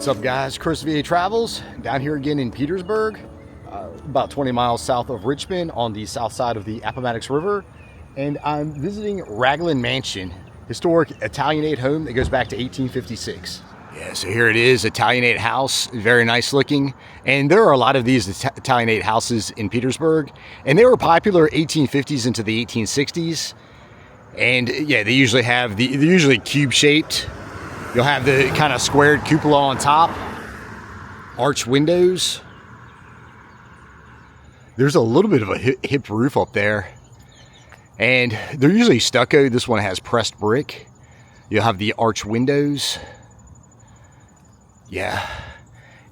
What's up, guys? Chris VA Travels down here again in Petersburg, about 20 miles south of Richmond on the south side of the Appomattox River, and I'm visiting Ragland Mansion, historic Italianate home that goes back to 1856. Yeah, so here it is, Italianate house, very nice looking, and there are a lot of these Italianate houses in Petersburg, and they were popular 1850s into the 1860s, and yeah, they usually have they're usually cube shaped. You'll have the kind of squared cupola on top, arch windows. There's a little bit of a hip roof up there, and they're usually stucco. This one has pressed brick. You'll have the arch windows. Yeah,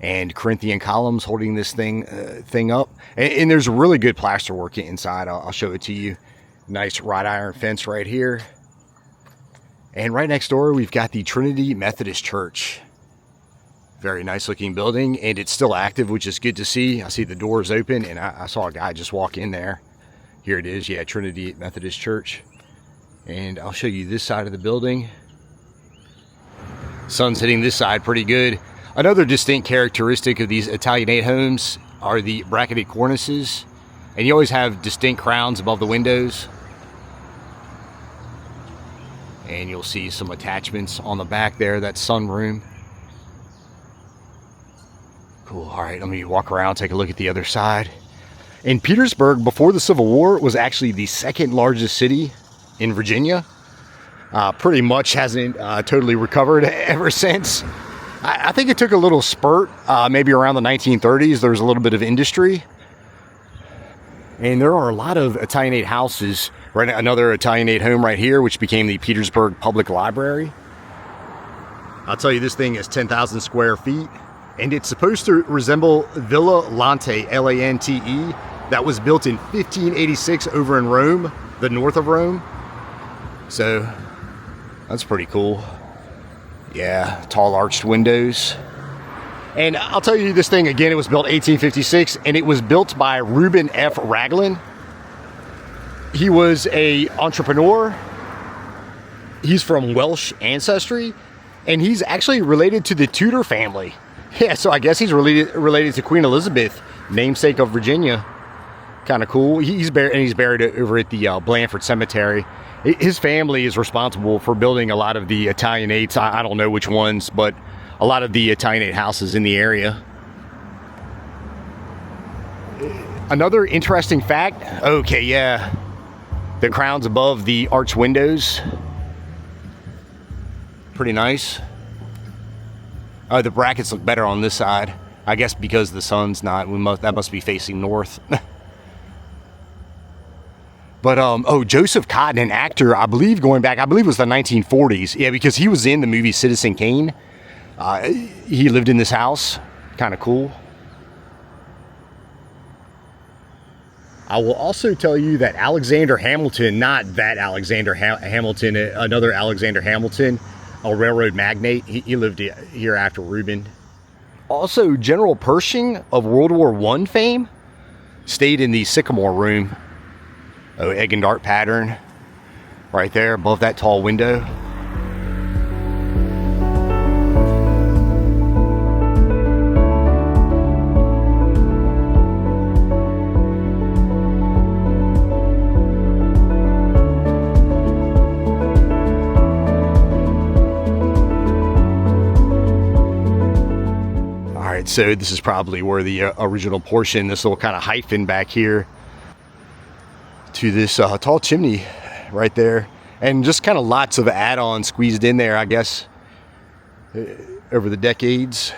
and Corinthian columns holding this thing up. And there's really good plaster work inside. I'll show it to you. Nice wrought iron fence right here. And right next door, we've got the Trinity Methodist Church. Very nice looking building, and it's still active, which is good to see. I see the doors open, and I saw a guy just walk in there. Here it is, yeah, Trinity Methodist Church. And I'll show you this side of the building. Sun's hitting this side pretty good. Another distinct characteristic of these Italianate homes are the bracketed cornices. And you always have distinct crowns above the windows. And you'll see some attachments on the back there, that sunroom. Cool, all right, let me walk around, take a look at the other side. And Petersburg, before the Civil War, was actually the second largest city in Virginia. Pretty much hasn't totally recovered ever since. I think it took a little spurt, maybe around the 1930s. There was a little bit of industry. And there are a lot of Italianate houses. Right, another Italianate home right here, which became the Petersburg Public Library. I'll tell you, this thing is 10,000 square feet, and it's supposed to resemble Villa Lante, L-A-N-T-E, that was built in 1586 over in Rome, the north of Rome. So, that's pretty cool. Yeah, tall arched windows. And I'll tell you this thing again, it was built 1856, and it was built by Reuben F. Ragland. He was an entrepreneur. He's from Welsh ancestry, and he's actually related to the Tudor family. Yeah, so I guess he's related to Queen Elizabeth, namesake of Virginia. Kind of cool. He's buried over at the Blandford Cemetery. His family is responsible for building a lot of the Italianates. I don't know which ones, but a lot of the Italianate houses in the area. Another interesting fact. Okay, yeah. The crowns above the arch windows. Pretty nice. The brackets look better on this side. I guess because the sun's not, that must be facing north. But, Joseph Cotton, an actor, I believe it was the 1940s. Yeah, because he was in the movie Citizen Kane. He lived in this house. Kind of cool. I will also tell you that Alexander Hamilton, not that Alexander Hamilton, another Alexander Hamilton, a railroad magnate, he lived here after Reuben. Also, General Pershing of World War I fame stayed in the Sycamore room. Oh, egg and dart pattern right there above that tall window. So this is probably where the original portion, this little kind of hyphen back here to this tall chimney right there, and just kind of lots of add-ons squeezed in there, I guess, over the decades.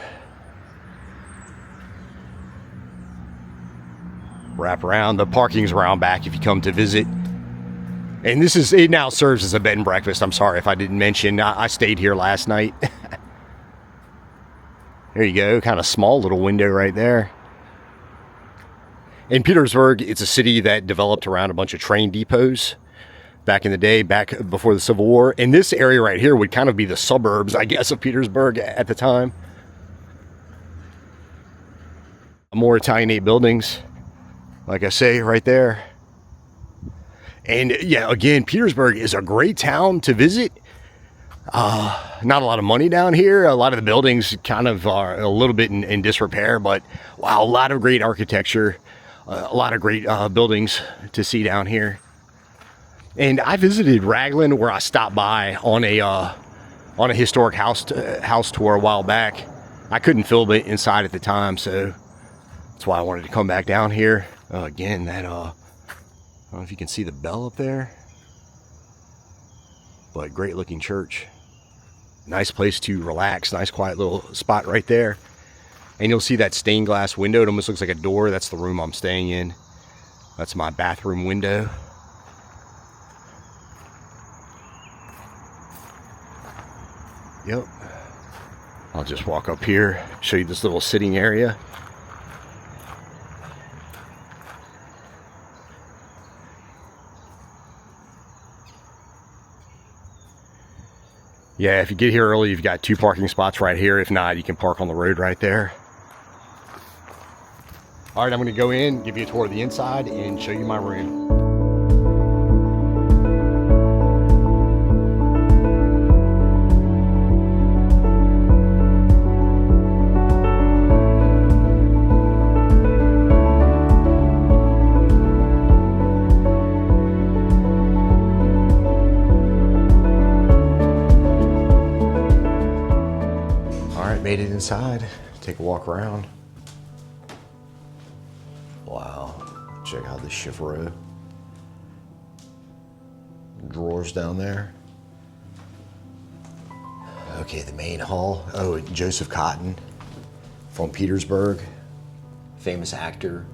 Wrap around, the parking's around back if you come to visit. And it now serves as a bed and breakfast. I'm sorry if I didn't mention, I stayed here last night. There you go, kind of small little window right there. In Petersburg, it's a city that developed around a bunch of train depots back in the day, back before the Civil War. And this area right here would kind of be the suburbs, I guess, of Petersburg at the time. More Italianate buildings, like I say, right there. And yeah, again, Petersburg is a great town to visit. Not a lot of money down here. A lot of the buildings kind of are a little bit in disrepair, but wow, a lot of great architecture, a lot of great buildings to see down here. And I visited Ragland, where I stopped by on a historic house tour a while back. I couldn't film it inside at the time, so that's why I wanted to come back down here. Again, that I don't know if you can see the bell up there, but great looking church. Nice place to relax. Nice quiet little spot right there. And you'll see that stained glass window. It almost looks like a door. That's the room I'm staying in. That's my bathroom window. Yep. I'll just walk up here, show you this little sitting area. Yeah, if you get here early, you've got 2 parking spots right here. If not, you can park on the road right there. All right, I'm going to go in, give you a tour of the inside, and show you my room. Made it inside. Take a walk around. Wow, check out the chiffre. Drawers down there. Okay, the main hall. Oh, Joseph Cotton from Petersburg, famous actor.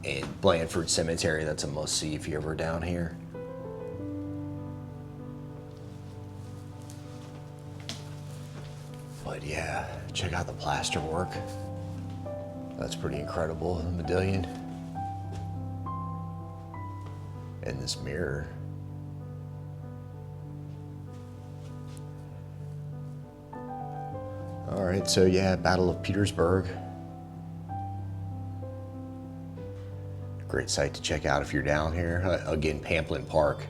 And Blandford Cemetery, that's a must-see if you're ever down here. But yeah, check out the plaster work. That's pretty incredible, the medallion. And this mirror. All right, so yeah, Battle of Petersburg. Great site to check out if you're down here. Again, Pamplin Park.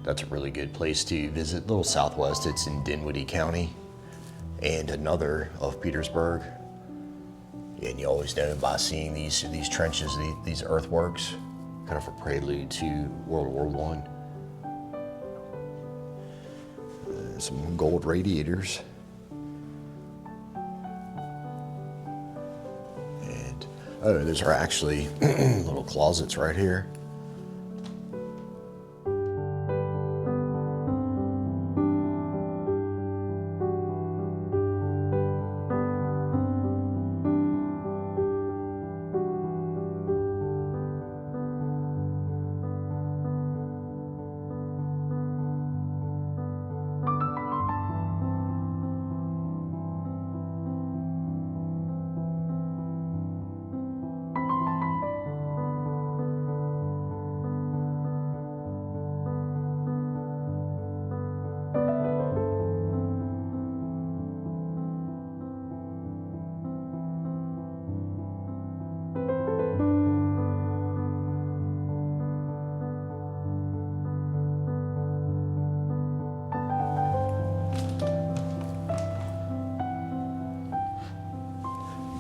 That's a really good place to visit. A little southwest, it's in Dinwiddie County. And another of Petersburg. And you always know by seeing these trenches, these earthworks, kind of a prelude to World War I. Some gold radiators. And, oh, those are actually little closets right here.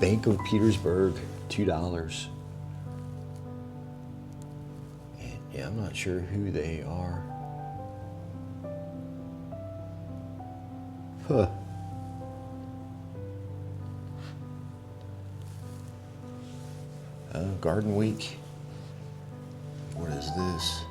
Bank of Petersburg, $2. And yeah, I'm not sure who they are. Huh. Garden Week. What is this?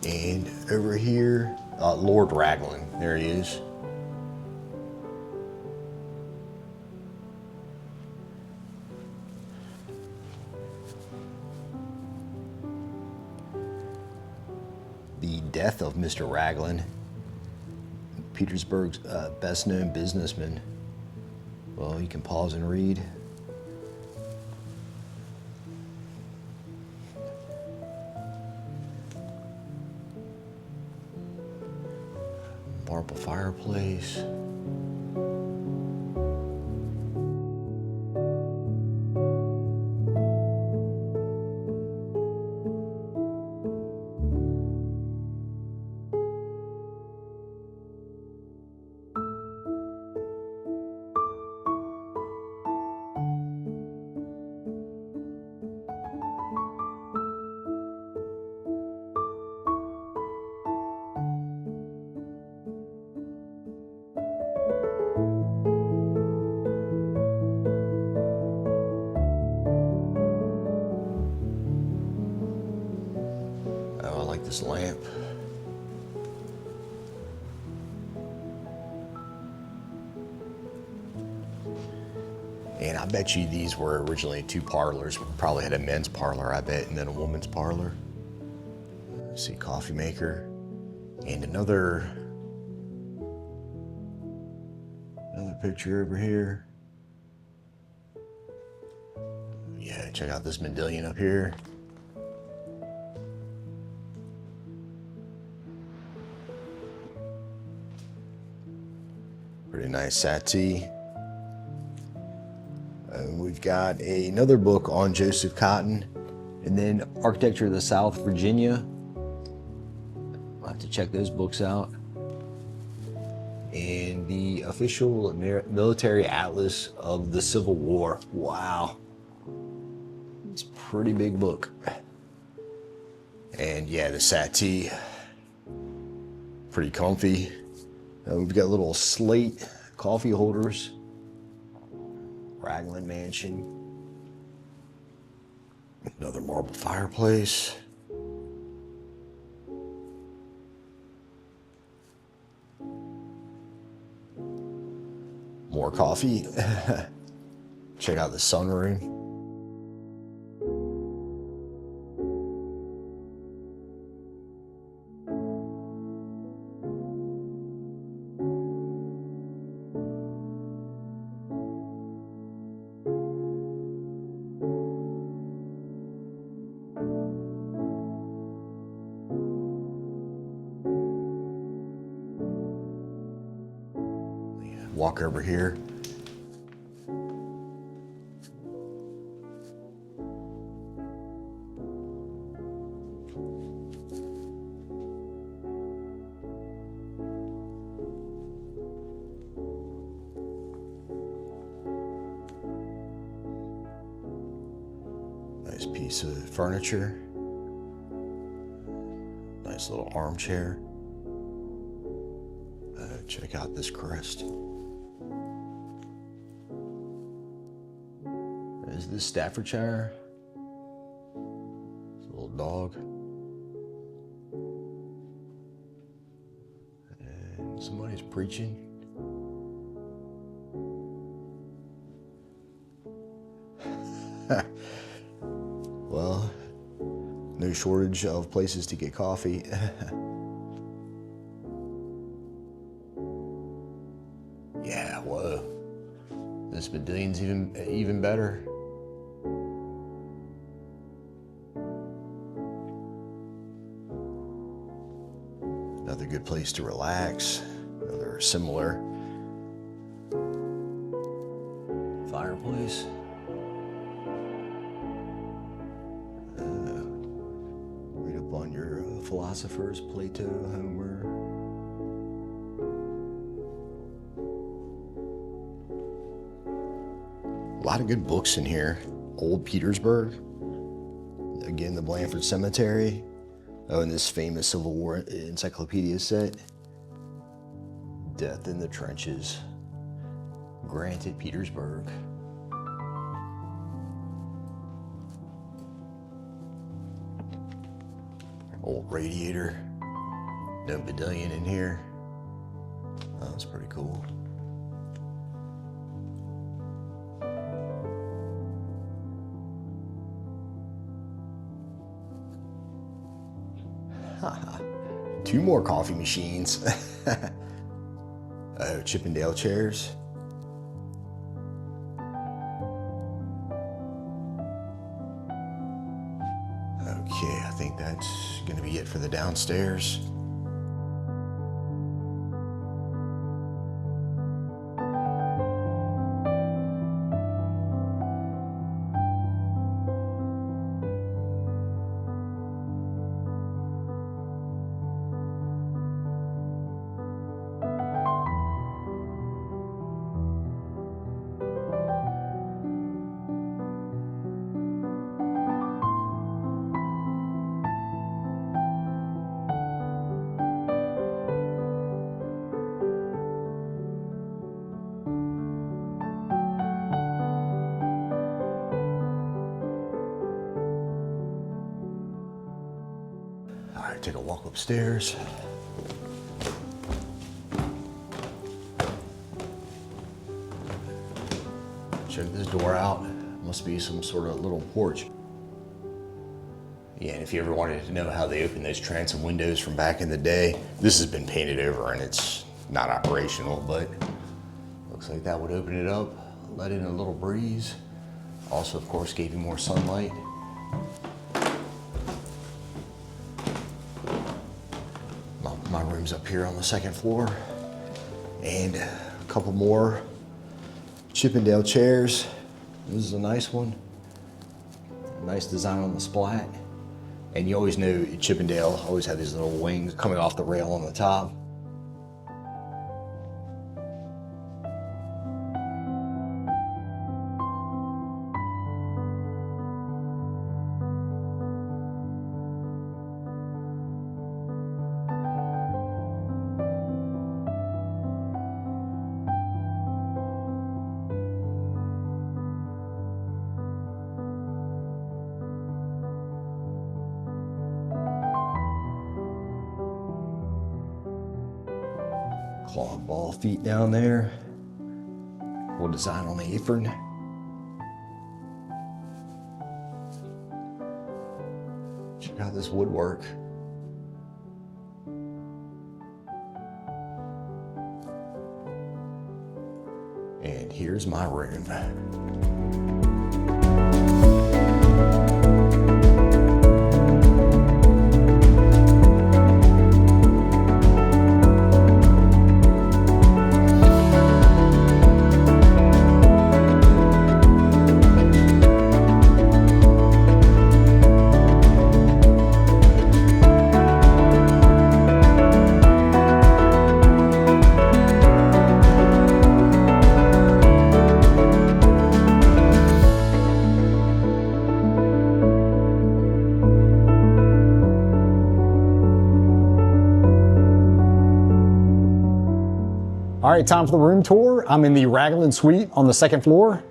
And over here, Lord Ragland, there he is. The death of Mr. Ragland, Petersburg's best known businessman. Well, you can pause and read. marble fireplace. Oh, I like this lamp. And I bet you these were originally two parlors. We probably had a men's parlor, I bet, and then a woman's parlor. Let's see, coffee maker. And another picture over here. Yeah, check out this medallion up here. Pretty nice settee. We've got another book on Joseph Cotton, and then Architecture of the South, Virginia. I'll have to check those books out. And the official military atlas of the Civil War. Wow. It's a pretty big book. And yeah, the settee, pretty comfy. We've got little slate coffee holders. Ragland mansion. Another marble fireplace. More coffee. Check out the sunroom. Walk over here. Nice piece of furniture. Nice little armchair. Check out this crest. Is this Staffordshire? It's a little dog. And somebody's preaching. Well, no shortage of places to get coffee. Yeah, whoa. This medallion's even better. Another good place to relax. Another similar fireplace. Read up on your philosophers, Plato, Homer. A lot of good books in here. Old Petersburg. Again, the Blandford Cemetery. Oh, and this famous Civil War encyclopedia set. Death in the Trenches. Granted, Petersburg. Old radiator. No medallion in here. Oh, that's pretty cool. Two more coffee machines. Oh, Chippendale chairs. Okay, I think that's gonna be it for the downstairs. right, take a walk upstairs. Check this door out. Must be some sort of little porch. Yeah, and if you ever wanted to know how they open those transom windows from back in the day, this has been painted over and it's not operational, but looks like that would open it up, let in a little breeze. Also, of course, gave you more sunlight. My room's up here on the second floor, and a couple more Chippendale chairs. This is a nice one. Nice design on the splat. And you always knew Chippendale always had these little wings coming off the rail on the top. Cloth ball feet down there. Cool design on the apron. Check out this woodwork. And here's my room. All right, time for the room tour. I'm in the Ragland suite on the second floor.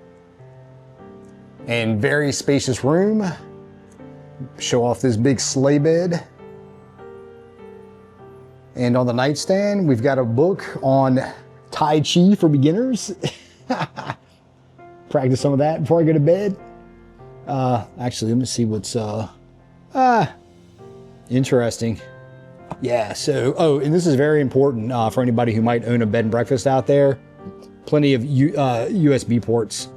And very spacious room. Show off this big sleigh bed. And on the nightstand, we've got a book on Tai Chi for beginners. Practice some of that before I go to bed. Actually, let me see what's interesting. Yeah, so, and this is very important for anybody who might own a bed and breakfast out there. Plenty of USB ports.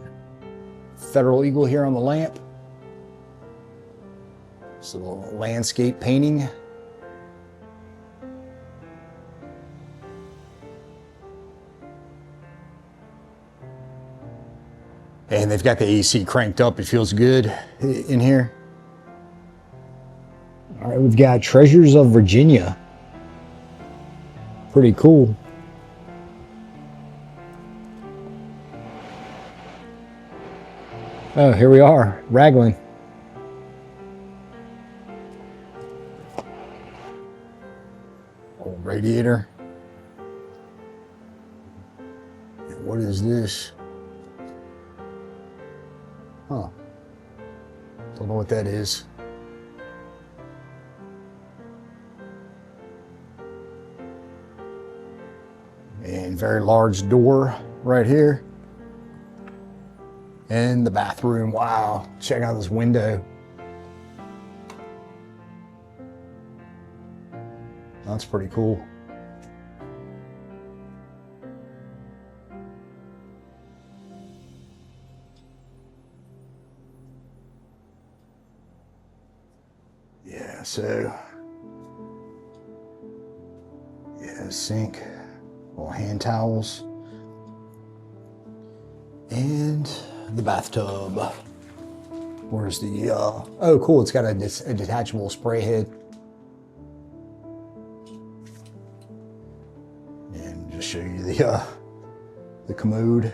Federal Eagle here on the lamp. This little landscape painting. And they've got the AC cranked up. It feels good in here. All right, we've got Treasures of Virginia. Pretty cool. Oh, here we are, Ragland. Old radiator. And what is this? Huh. Don't know what that is. And very large door right here. And the bathroom, wow. Check out this window. That's pretty cool. Yeah, so, yeah, sink. Little hand towels. And the bathtub. Where's the, oh cool, it's got a detachable spray head. And just show you the commode.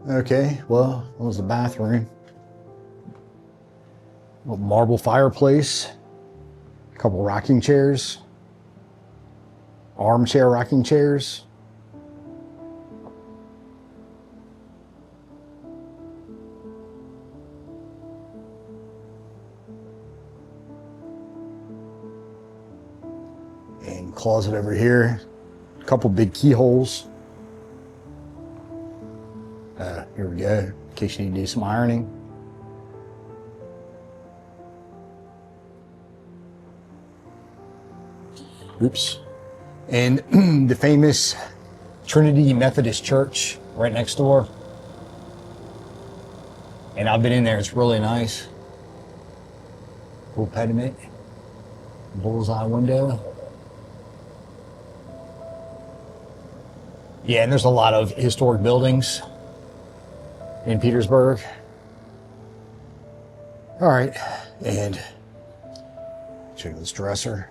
Okay, well, that was the bathroom. Little marble fireplace, a couple rocking chairs, armchair rocking chairs. Closet over here. A couple big keyholes. Here we go, in case you need to do some ironing. Oops. And the famous Trinity Methodist Church right next door. And I've been in there, it's really nice. Cool pediment, bullseye window. Yeah, and there's a lot of historic buildings in Petersburg. All right, and check this dresser.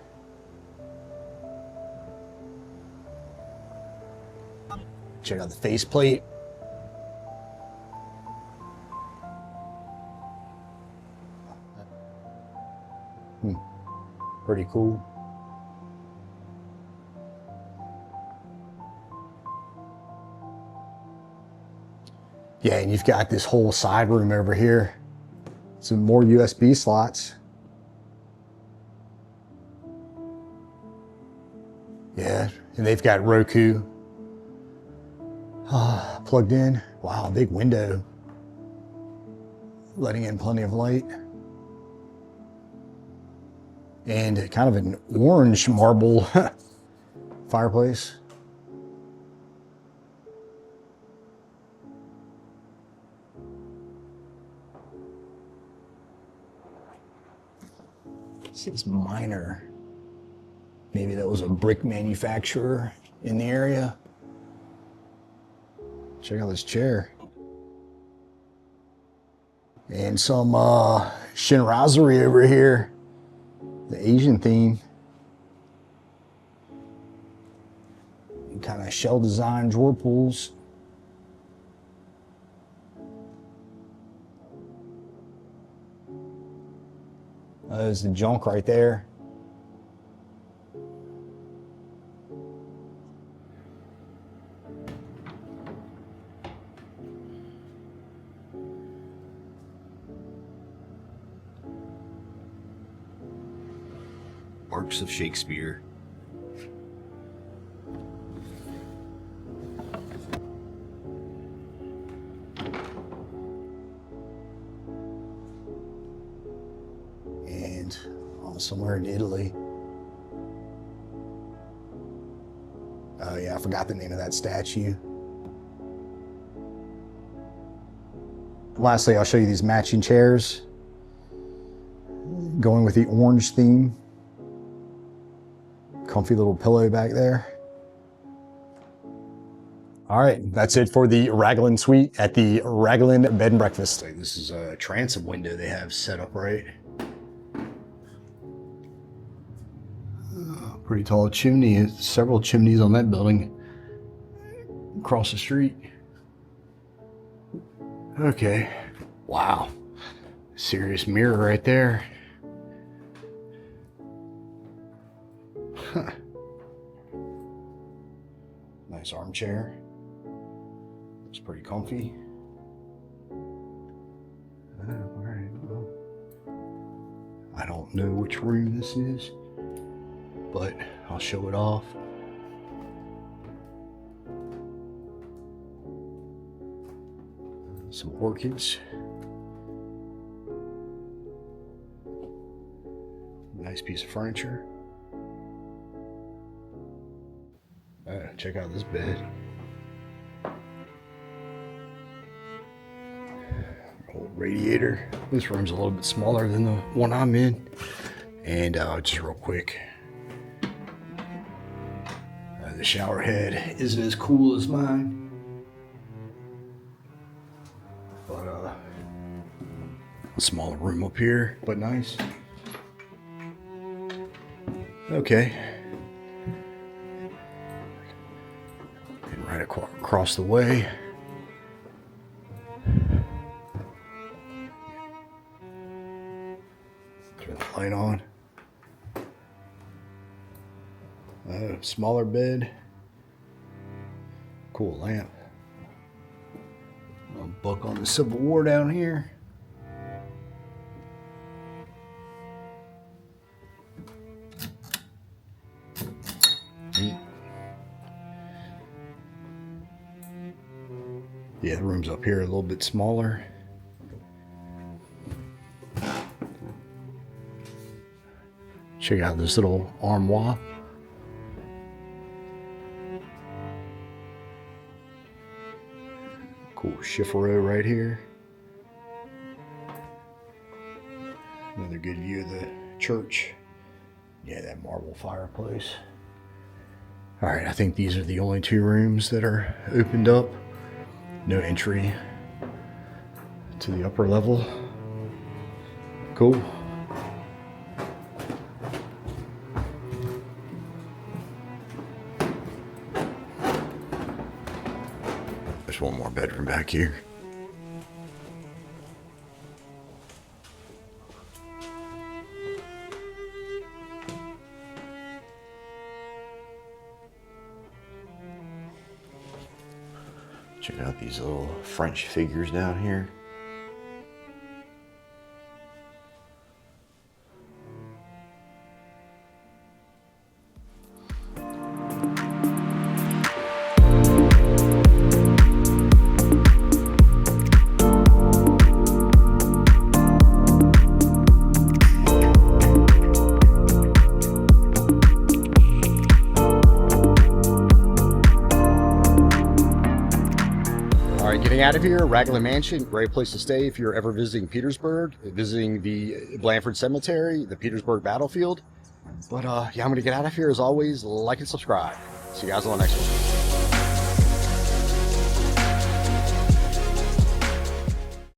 Check out the faceplate. Pretty cool. Yeah, and you've got this whole side room over here. Some more USB slots. Yeah, and they've got Roku plugged in. Wow, big window. Letting in plenty of light. And kind of an orange marble fireplace. Seems minor. Maybe that was a brick manufacturer in the area. Check out this chair. And some chinoiserie over here. The Asian theme. Kind of shell design drawer pulls. There's the junk right there. Works of Shakespeare. And somewhere in Italy. Oh yeah, I forgot the name of that statue. Lastly, I'll show you these matching chairs. Going with the orange theme. Comfy little pillow back there. All right, that's it for the Ragland suite at the Ragland Bed and Breakfast. This is a transom window they have set up right. Pretty tall chimney, several chimneys on that building across the street. Okay, wow, serious mirror right there. Huh. Nice armchair. It's pretty comfy. All right, well, I don't know which room this is, but I'll show it off. Some orchids. Nice piece of furniture. Check out this bed. Old radiator. This room's a little bit smaller than the one I'm in. And just real quick, the shower head isn't as cool as mine, but a smaller room up here, but nice. Okay. And right across the way, turn the light on. Smaller bed. Cool lamp. A book on the Civil War down here. Yeah, the room's up here a little bit smaller. Check out this little armoire. Cool chiffon right here. Another good view of the church. Yeah, that marble fireplace. All right, I think these are the only two rooms that are opened up. No entry to the upper level. Cool. There's one more bedroom back here. Check out these little French figures down here. Getting out of here, Ragland Mansion, great place to stay if you're ever visiting Petersburg, visiting the Blandford Cemetery, the Petersburg battlefield. But yeah, I'm going to get out of here. As always, like and subscribe. See you guys on the next one.